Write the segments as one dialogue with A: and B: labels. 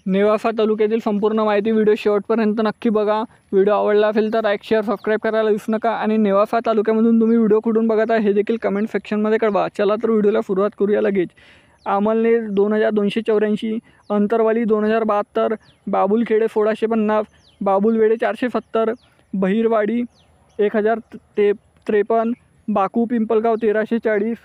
A: नेवासा तालुक्यातील संपूर्ण माहिती व्हिडिओ शेवटपर्यंत नक्की बघा। व्हिडिओ आवडला असेल तर लाईक शेअर सबस्क्राईब करायला विसरू नका आणि नेवासा तालुक्यामधून तुम्ही व्हिडिओ कुठून बघत आहे हे देखील कमेंट सेक्शनमध्ये कळवा। चला तर व्हिडिओला सुरुवात करूया लगेच। आमलनेर 2284, अंतरवाली 2072, बाबुलखेडे 1650, बाबुलवेडे 470, बहिरवाडी 1053, बाकू पिंपलगाव 1340,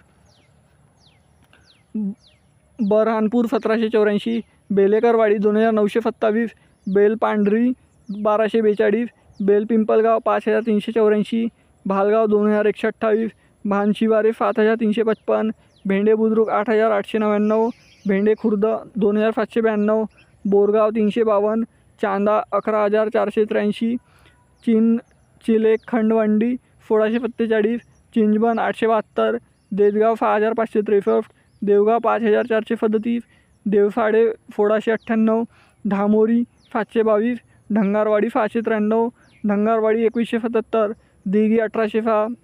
A: बरहानपूर 1784, बेलेकरवाडी 2927, बेलपांढरी 1242, बेलपिंपलगाव 5384, भालगाव 2128, भानशिवारे 7355, भेंडे बुद्रुक 8899, भेंडे खुर्द 2792, बोरगाव 352, चांदा 11483, चिले खंडवंडी 1647, चिंचबन 872, देदगाव 6563, देवगाव 5437, देवसाडे 1698, धामोरी 722, ढंगारवाडी 693, ढंगारवाडी 2177, दिघी 1806,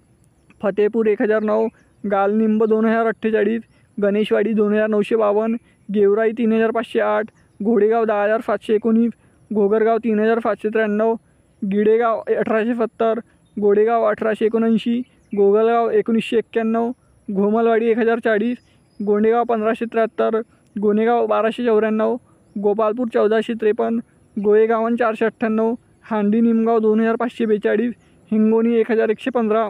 A: फतेपूर 1009, गालनिंब 2048, गणेशवाडी 2952, गेवराई 3508, घोडेगाव 10719, घोगरगाव 3793, गिडेगाव 1870, गोडेगाव 1879, गोगलगाव 1991, घोमलवाडी 1040, गोंडेगाव 1573, गोनेगाव 1294, गोपालपूर 1453, गोळेगावन 498, हांडी निमगाव 2542, हिंगोनी 1115,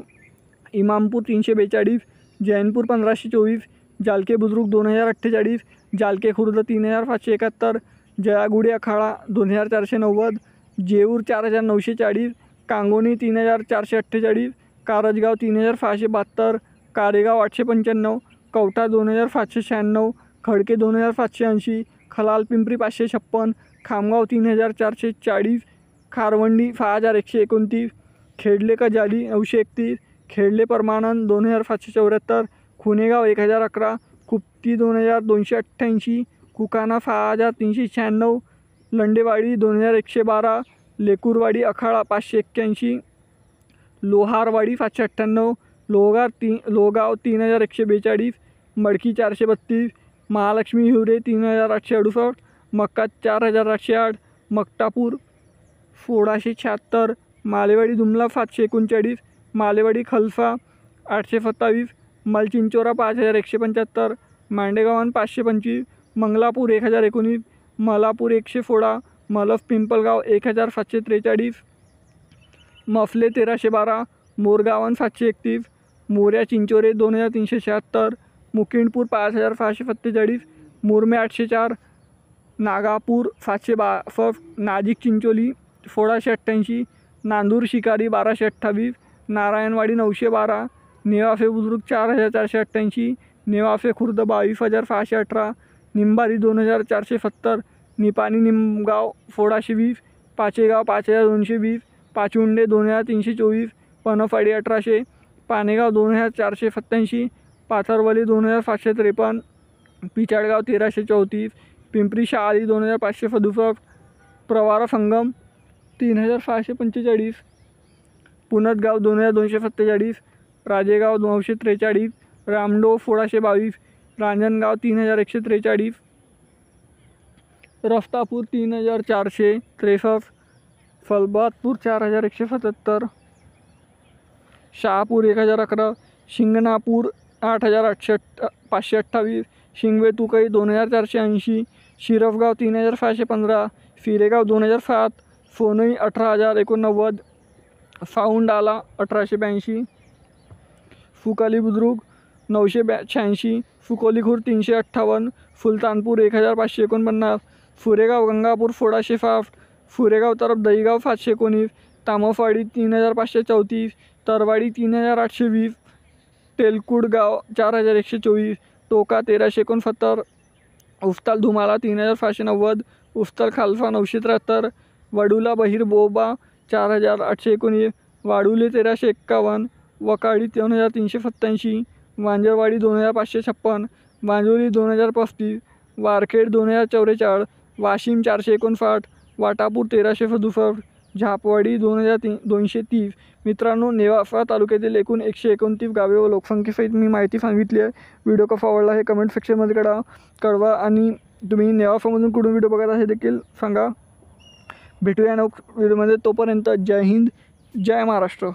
A: इमामपूर 342, जैनपूर 1524, जालके बुद्रुक 2048, जालके खुर्द 3571, जयागुडी अखाडा 2490, जेऊर 4940, कांगोनी 3448, कारंजगाव 3672, कारेगाव 895, कवठा 2596, खडके 2580, खलाल पिंपरी 556, खामगाव 3440, खारवंडी 6129, खेडले कजाली 931, खेडले परमानंद 2774, खुनेगाव 1011, कुप्ती 2288, कुकाना 6396, लंडेवाडी 2112, लेकुरवाडी अखाडा 581, लोहारवाडी 598, लोगाव 3142, मडकी 432, महालक्ष्मी हिवरे 3868, मक्का 4808, मक्तापूर 1676, मालेवाडी दुमला 739, मालेवाडी खलफा 827, मलचिंचोरा 5175, मांडेगावन 525, मंगलापूर 1019, मलापूर 116, मलफ पिंपलगाव 1743, मफले 1312, मोरगावन 731, मोऱ्या चिंचोरे 2376, मुकिंडपूर 5647, मुरमे 804, नागापूर 762, नाजिक चिंचोली 1688, नांदूर शिकारी 1228, नारायणवाडी 912, नेवाफे बुद्रुक 4488, नेवाफे खुर्द 22618, निंबारी 2470, निपाणी निमगाव 1620, पाचेगाव 5220, पाचुंडे 2324, पनफाडी 1800, पानेगाव 2487, पाथरवली 2553, पिचाळगाव 1334, पिंपरी शहाळी 2567, प्रवारा संगम 3645, पुनतगाव 2247, राजेगाव 943, रामडोह 1622, रांजणगाव 3143, रफ्तापूर 3463, फलबादपूर 4177, शहापूर 1011, शिंगणापूर 8528, शिंगवे तुकई 2480, शिरफगाव 3515, फिरेगाव 2007, सोनई 18089, फाऊंडाला 1882, फुकाली बुद्रुक 986, फुकोली खुर्द 358, सुलतानपूर 1549, फुरेगाव गंगापूर 1605, फुरेगाव तरफ दहीगाव 519, तामफवाडी 3534, तरवाडी 3820, तेलकुडगाव 4124, टोका 1369, उफताल धुमाला 3590, उफताल खालफा 973, वडूला बहिर बोबा 4819, वाडुले 1351, वकाळी 2387, वांजरवाडी 2556, वांजोली 2035, वारखेड 2044, वाशिम 459, वाटापूर 1367, झापवाडी 2230। मित्रांनो, नेवासा तालुक्यातील एकूण 129 गावे व लोकसंख्येसहित मी माहिती सांगितली आहे। व्हिडिओ कसा आवडला हे कमेंट सेक्शनमध्ये कळवा आणि तुम्ही नेवासामधून कुठून व्हिडिओ बघत आहे हे देखील सांगा. भेटूया नेक्स्ट व्हिडिओमध्ये. तोपर्यंत जय हिंद, जय महाराष्ट्र.